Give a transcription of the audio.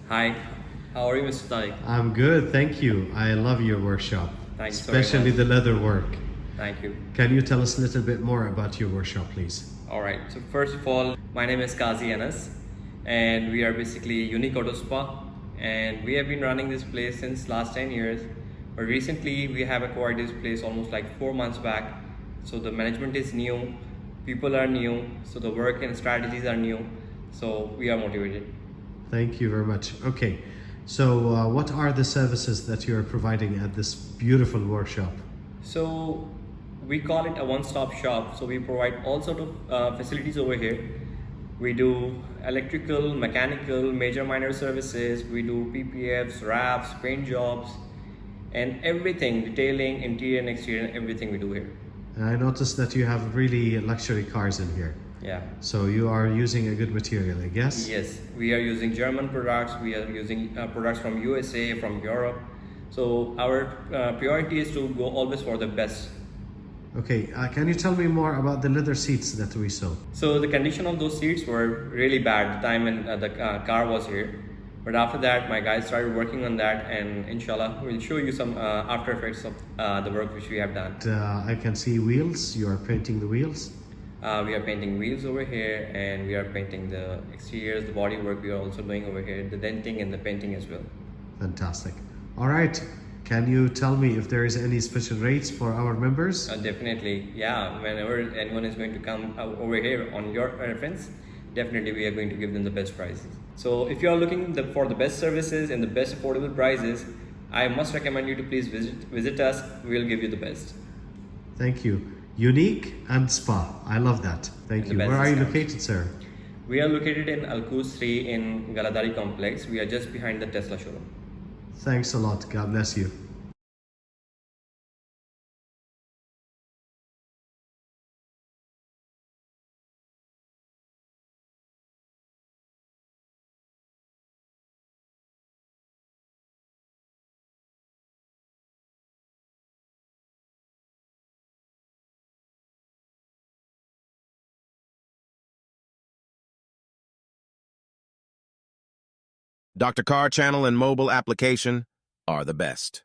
Hi, how are you, Mr. Tariq? I'm good, thank you. I love your workshop, Thank you so very especially much. the leather work. Thank you. Can you tell us a little bit more about your workshop, please? All right. So first of all, my name is Kazi Anas, and we are basically UNIQ Auto Spa, and we have been running this place since last 10 years. But recently, we have acquired this place almost like 4 months back. So the management is new, people are new, so the work and strategies are new. So we are motivated. Thank you very much. Okay, so what are the services that you're providing at this beautiful workshop? So we call it a one-stop shop. So we provide all sort of facilities over here. We do electrical, mechanical, major minor services. We do PPFs, wraps, paint jobs, and everything, detailing, interior and exterior, everything we do here. And I noticed that you have really luxury cars in here. Yeah. So you are using a good material, I guess? Yes, we are using German products. We are using products from USA, from Europe. So our priority is to go always for the best. Okay, can you tell me more about the leather seats that we saw? So the condition of those seats were really bad the time when the car was here. But after that, my guys started working on that, and inshallah, we'll show you some after effects of the work which we have done. I can see wheels. You are painting the wheels. We are painting wheels over here, and we are painting the exteriors, the body work we are also doing over here, the denting and the painting as well. Fantastic. All right. Can you tell me if there is any special rates for our members? Definitely, yeah. Whenever anyone is going to come over here on your reference, definitely we are going to give them the best prices. So if you are looking for the best services and the best affordable prices, I must recommend you to please visit us. We will give you the best. Thank you. Unique and spa. I love that. Thank And the you. best Where are you discounts. located, sir? We are located in Alcuz 3 in Galadari complex. We are just behind the Tesla showroom. Thanks a lot. God bless you. Dr. Car channel and mobile application are the best.